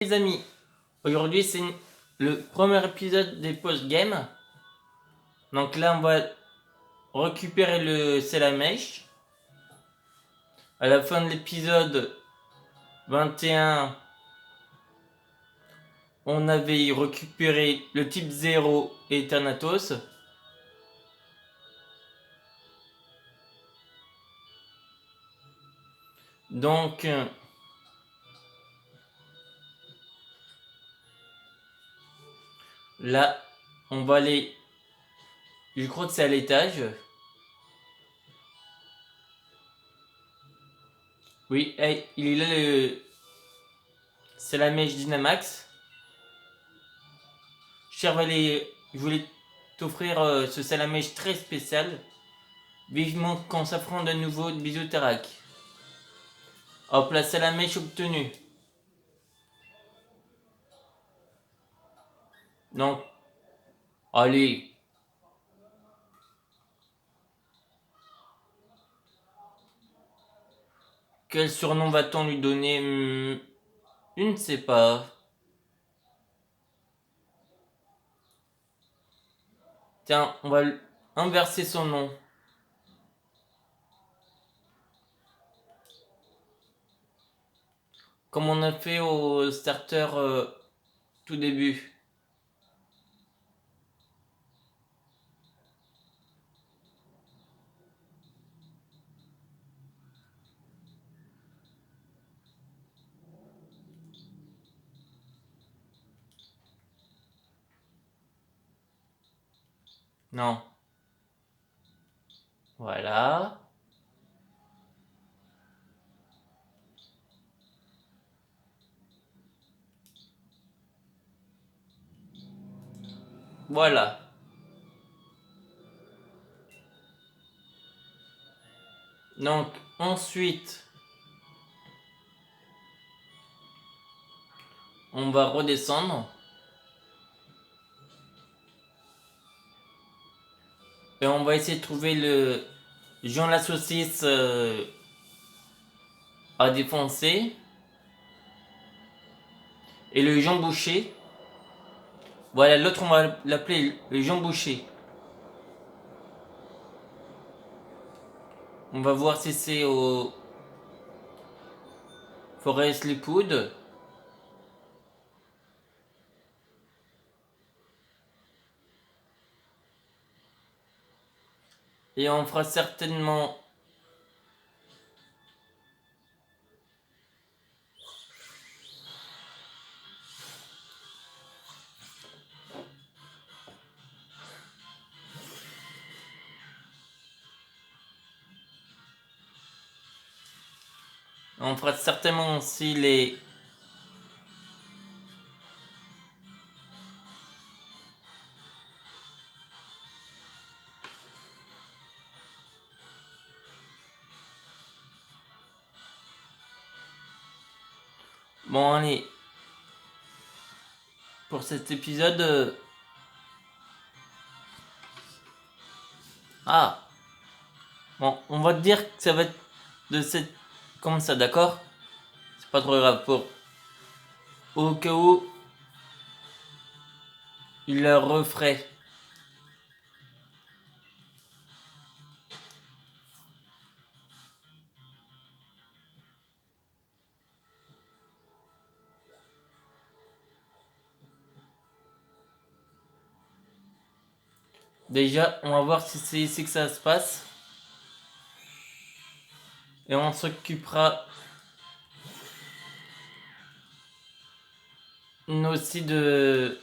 Les amis, aujourd'hui c'est le premier épisode des post-game. Donc là on va récupérer le Salamèche. À la fin de l'épisode 21, on avait récupéré le type 0 et Thanatos. Donc là on va aller, je crois que c'est à l'étage. Oui, hey, il est là le Salamèche Dynamax. Cher Valet, je voulais t'offrir ce Salamèche très spécial. Vivement qu'on s'affronte de nouveau, bisous Tarak. Hop là, Salamèche obtenue. Donc, allez. Quel surnom va-t-on lui donner? Je ne sais pas. Tiens, on va inverser son nom. Comme on a fait au starter tout début. Non. Voilà. Voilà. Donc, ensuite, on va redescendre. Et on va essayer de trouver le Jean la saucisse à défoncer. Et le Jean Boucher. Voilà, l'autre on va l'appeler le Jean Boucher. On va voir si c'est au Forest Liquid. Et on fera certainement aussi les bon allez pour cet épisode ah bon on va te dire que ça va être de cette comme ça, d'accord? C'est pas trop grave pour au cas où il le referait. Déjà on va voir si c'est ici que ça se passe. Et on s'occupera aussi de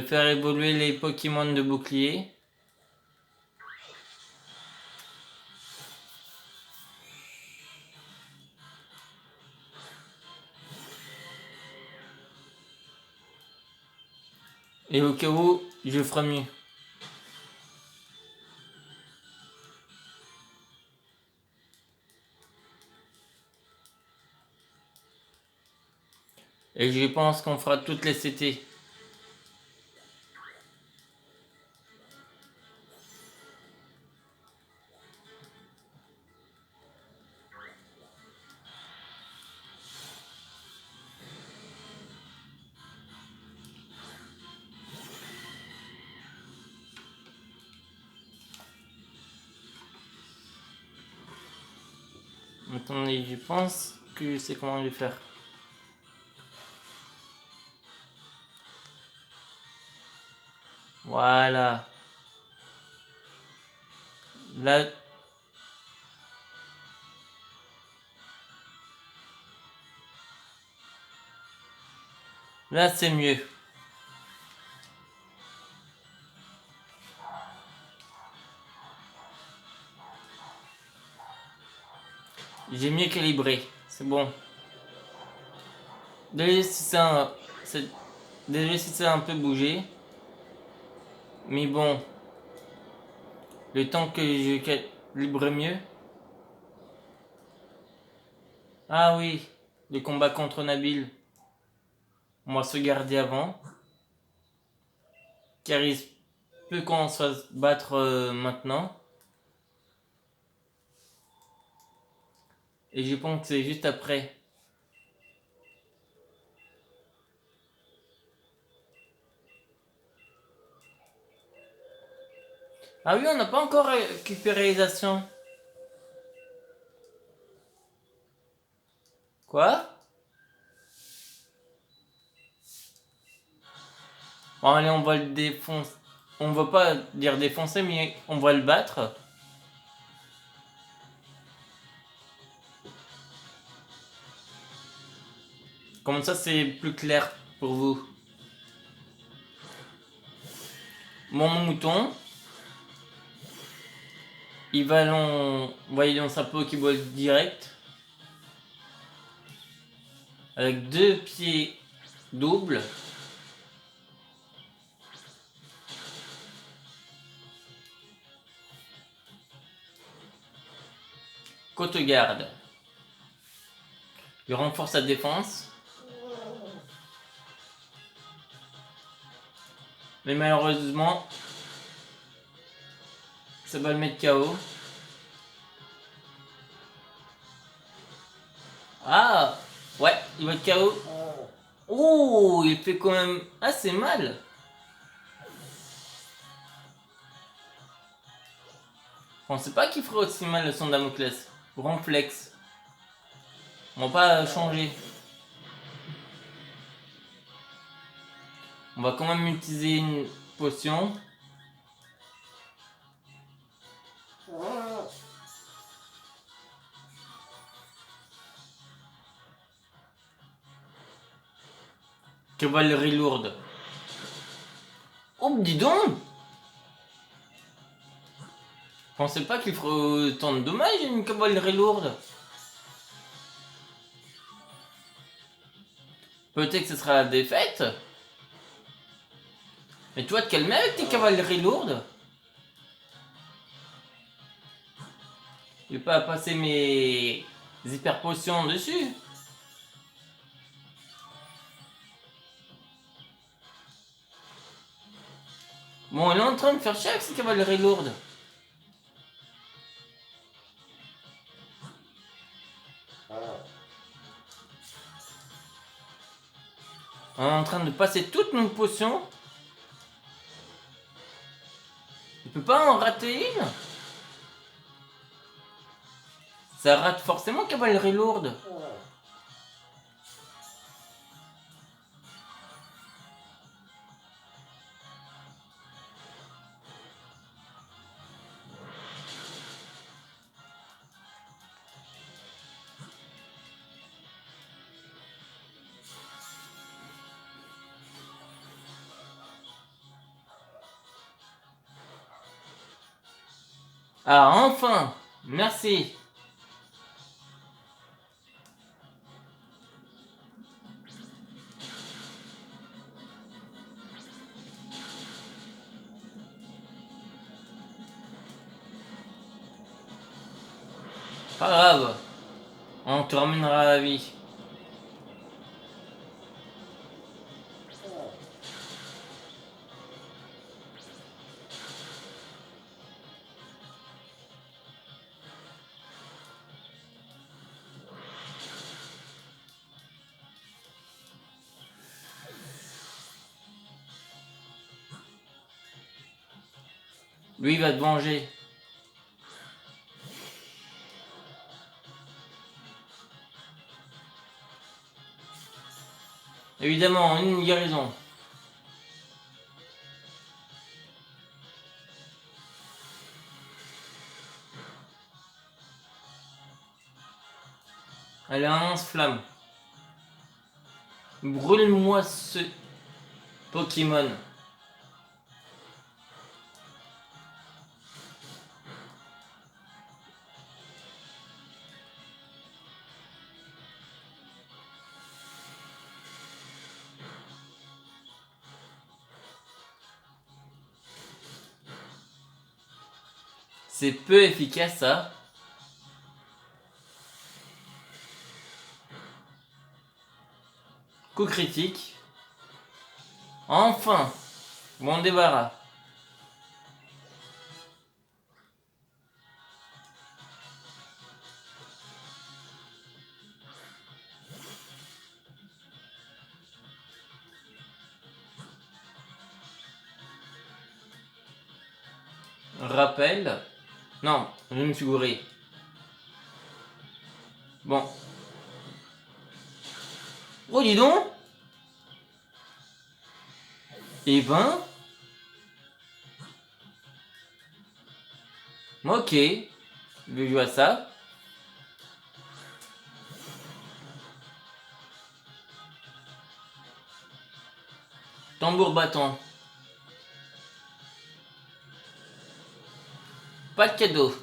faire évoluer les Pokémon de bouclier. Et au cas où, je ferai mieux. Et je pense qu'on fera toutes les CT. Attendez, je pense que c'est comment le faire. Voilà. Là, là c'est mieux. J'ai mieux calibré. C'est bon. Désolé si ça a un peu bougé. Mais bon. Le temps que je calibre mieux. Ah oui. Le combat contre Nabil. On va se garder avant. Car il se peut qu'on se fasse battre maintenant. Et je pense que c'est juste après. Ah oui, on n'a pas encore récupéré les actions. Quoi? Bon, allez, on va le défoncer. On va pas dire défoncer, mais on va le battre. Comme ça, c'est plus clair pour vous. Mon mouton. Il va voyez dans sa Pokéball direct. Avec 2 pieds doubles. Côte garde. Il renforce sa défense. Mais malheureusement, ça va le mettre KO. Ah, ouais, il va être KO. Oh, il fait quand même assez mal. Je pensais pas qu'il ferait aussi mal le son Damoclès. Grand flex. On va pas changer. On va quand même utiliser une potion. Cavalerie lourde. Oh, dis donc! Je pensais pas qu'il ferait autant de dommages une cavalerie lourde. Peut-être que ce sera la défaite. Mais toi, te calmer avec tes cavaleries lourdes. Je vais pas passer mes hyper potions dessus. Bon, il est en train de faire chier avec ses cavaleries lourdes. On est en train de passer toutes nos potions. Il peut pas en rater une. Ça rate forcément cavalerie lourde. Ah, enfin! Merci! Pas grave. On te ramènera à la vie. Lui, il va te venger. Évidemment, une guérison. Elle a un lance-flamme. Brûle-moi ce Pokémon. C'est peu efficace ça. Coup critique. Enfin, bon débarras. Rappel. Non, je me suis gouré. Bon. Oh, dis donc. Eh ben. Ok. Je vais jouer à ça. Tambour battant. Pas de cadeau.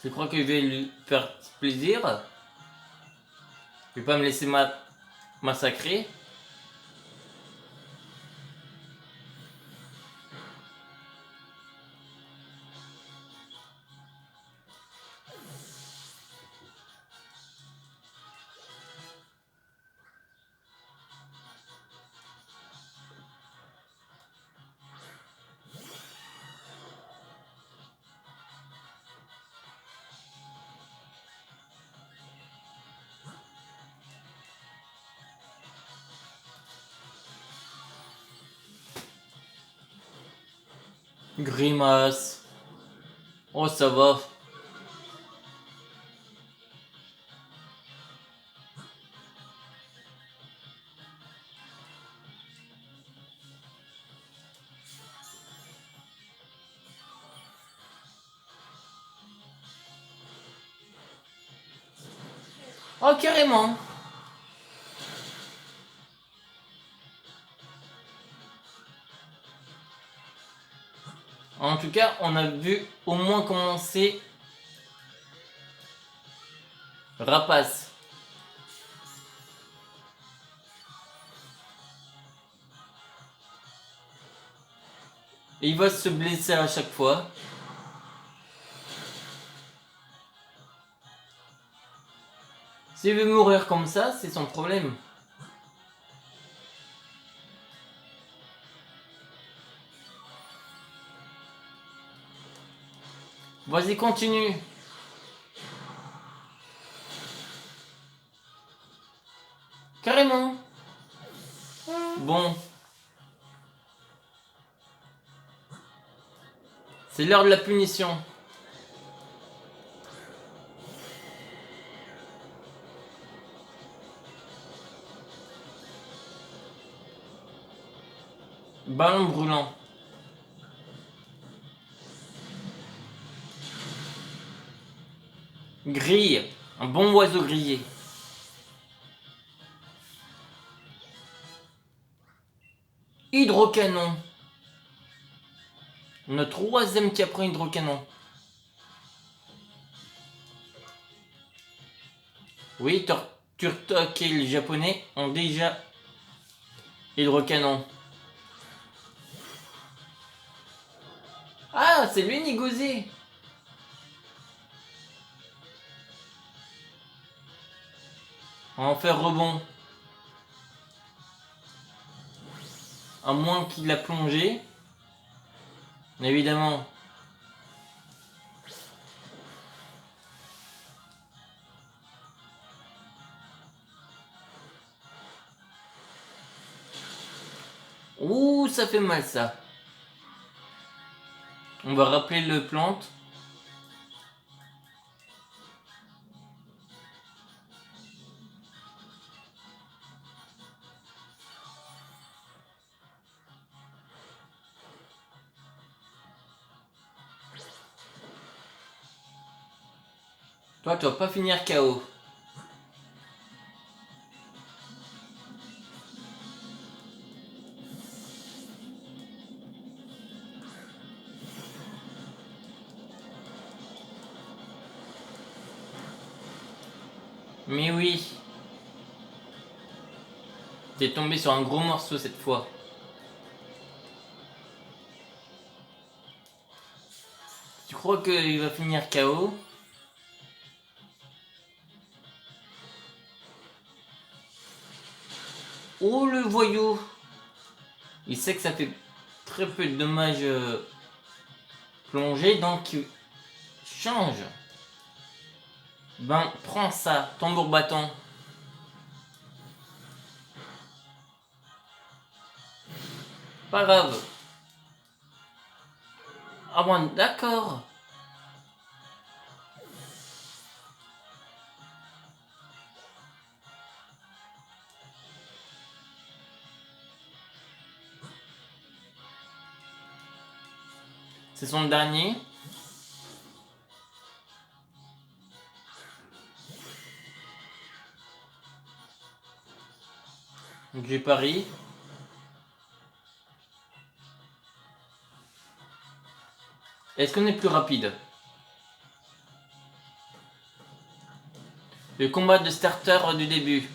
Je crois que je vais lui faire plaisir. Je vais pas me laisser massacrer. Grimace. Oh, ça va. Oh, carrément. En tout cas, on a vu au moins commencer Rapace. Et il va se blesser à chaque fois. S'il veut mourir comme ça, c'est son problème. Vas-y, continue. Carrément. Bon. C'est l'heure de la punition. Ballon brûlant. Grille. Un bon oiseau grillé. Hydrocanon. Notre troisième qui apprend hydrocanon. Oui, Turtok et les japonais ont déjà hydrocanon. Ah, c'est lui Nigozé. On va en faire rebond. À moins qu'il a plongé. Évidemment. Ouh, ça fait mal ça. On va rappeler le plante. Toi, tu vas pas finir KO. Mais oui. T'es tombé sur un gros morceau cette fois. Tu crois qu'il va finir KO? Oh le voyou! Il sait que ça fait très peu de dommages plongés, donc il change. Ben, prends ça, tambour battant. Pas grave. Ah bon, d'accord. C'est son dernier. Donc j'ai pari. Est-ce qu'on est plus rapide? Le combat de starter du début.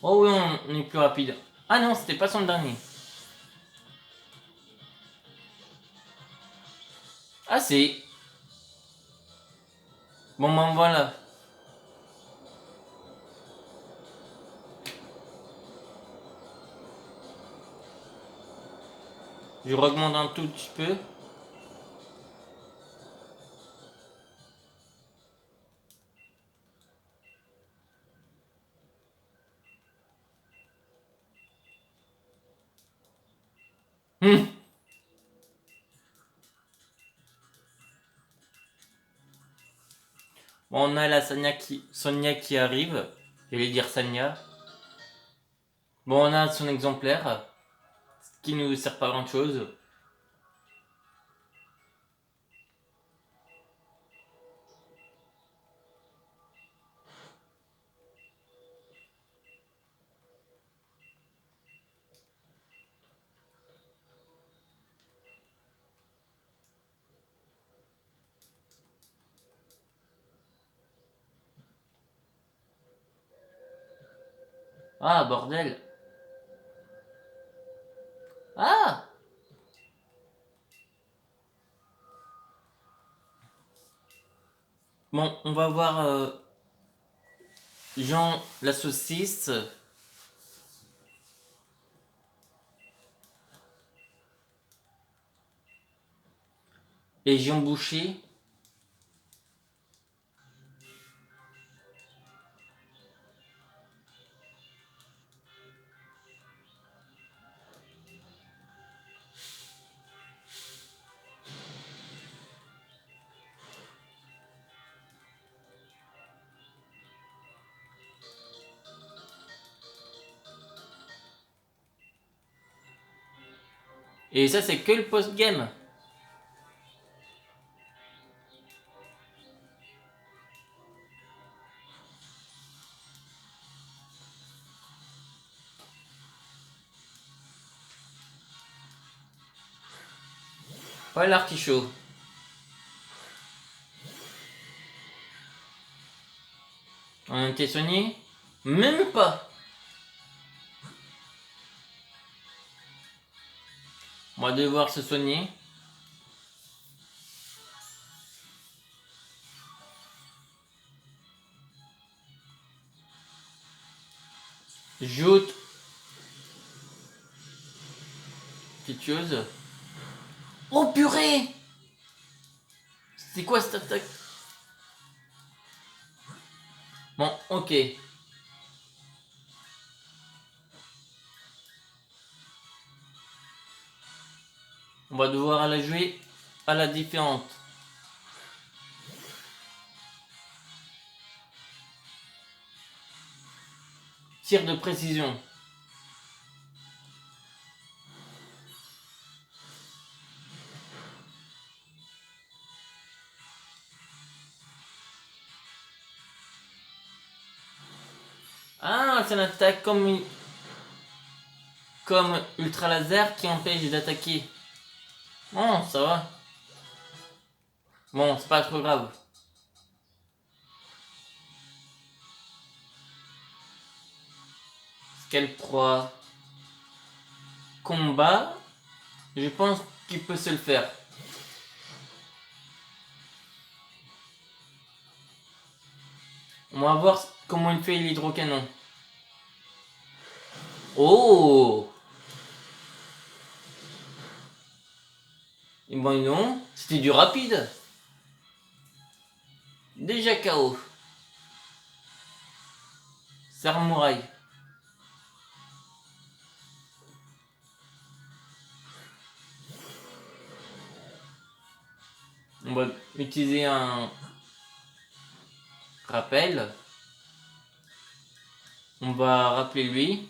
Oh oui, on est plus rapide. Ah non, c'était pas son dernier. Ah si. Bon ben voilà. Je augmente un tout petit peu. Hum. Bon, on a la Sonia qui arrive. J'allais dire Sanya. Bon, on a son exemplaire. Qui nous sert pas grand chose. Ah, bordel. Ah! Bon, on va voir Jean la saucisse. Et Jean Boucher. Et ça, c'est que le post-game. Pas l'artichaut. On a été soigné? Même pas. On va devoir se soigner. Joute. Pitueuse. Oh purée! C'est quoi cette attaque? Bon, ok. On va devoir la jouer à la différente. Tir de précision. Ah, c'est une attaque comme ultra laser qui empêche d'attaquer. Bon, ça va. Bon, c'est pas trop grave. Quelle proie? Combat. Je pense qu'il peut se le faire. On va voir comment il fait l'hydrocanon. Oh! Et bon non, c'était du rapide. Déjà KO. Samouraï. On va utiliser un rappel. On va rappeler lui.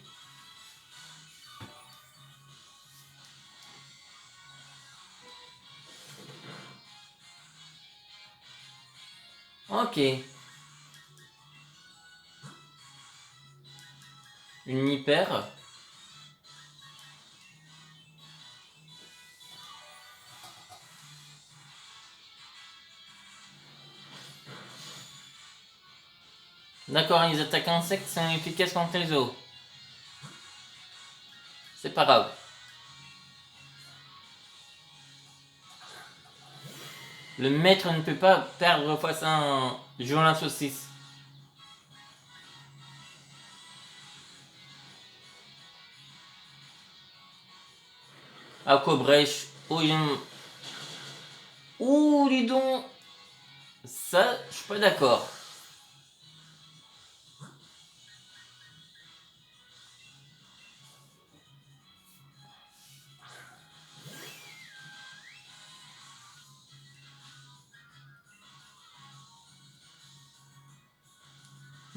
Ok. Une hyper. D'accord, les attaques insectes sont efficaces contre les eaux. C'est pas grave. Le maître ne peut pas perdre face à un Jolin saucisse. Aquabrèche. Ouh, dis donc. Ça, je suis pas d'accord.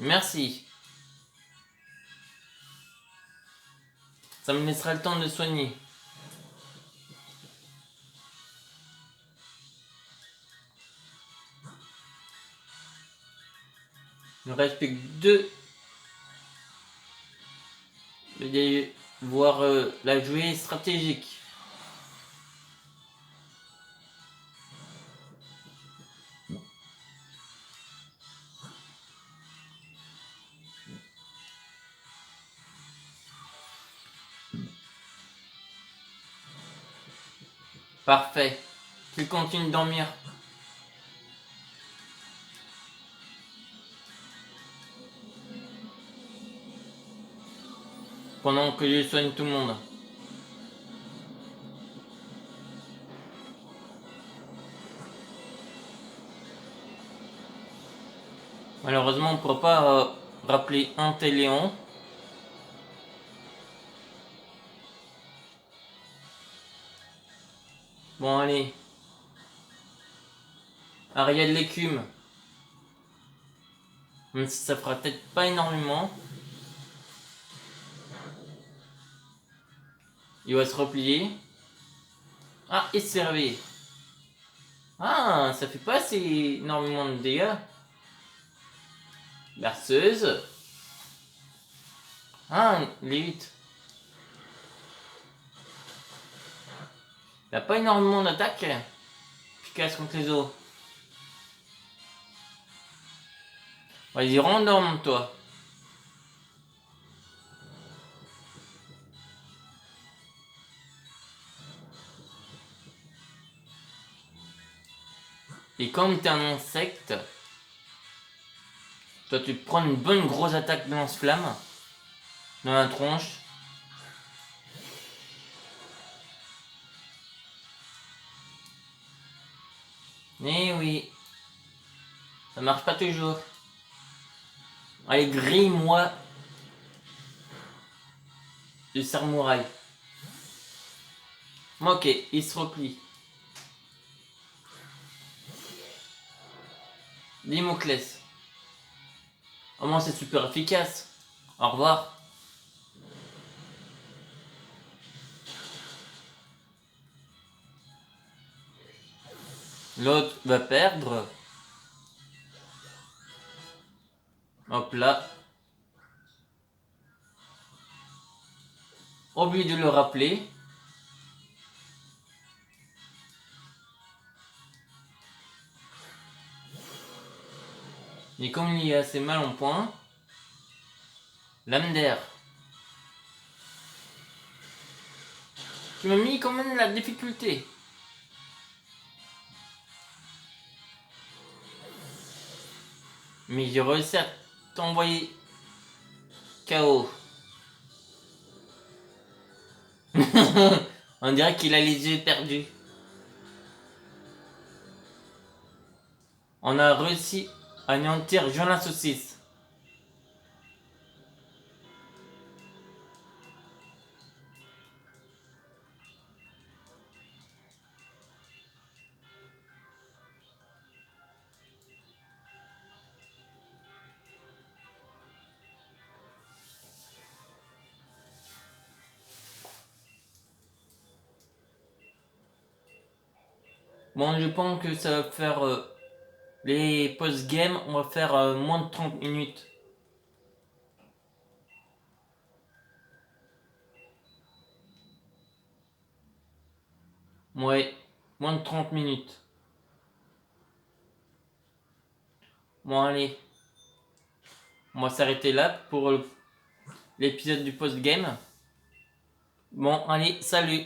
Merci. Ça me laissera le temps de soigner. Il ne reste plus que deux. Je vais voir la jouer stratégique. Parfait. Tu continues de dormir. Pendant que je soigne tout le monde. Malheureusement, on ne pourra pas rappeler un Téléon. Bon, allez. Ariel l'écume. Même si ça fera peut-être pas énormément. Il va se replier. Ah, et se réveiller. Ah, ça fait pas assez énormément de dégâts. Berceuse. Ah, les 8. Il n'a pas énormément d'attaque. Efficace contre les os. Vas-y, rendorme-toi. Et comme t'es un insecte, toi tu prends une bonne grosse attaque de lance-flamme dans la tronche. Eh oui, ça marche pas toujours. Allez, grille-moi le samouraï. Ok, il se replie. Dimoclès. Au moins c'est super efficace. Au revoir. L'autre va perdre. Hop là. Oublié de le rappeler. Mais comme il est assez mal en point, lame d'air. Tu m'as mis quand même la difficulté. Mais j'ai réussi à t'envoyer KO. On dirait qu'il a les yeux perdus. On a réussi à anéantir Jean la saucisse. Bon, je pense que ça va faire les post-game, on va faire moins de 30 minutes. Ouais, moins de 30 minutes. Bon, allez. On va s'arrêter là pour l'épisode du post-game. Bon, allez, salut.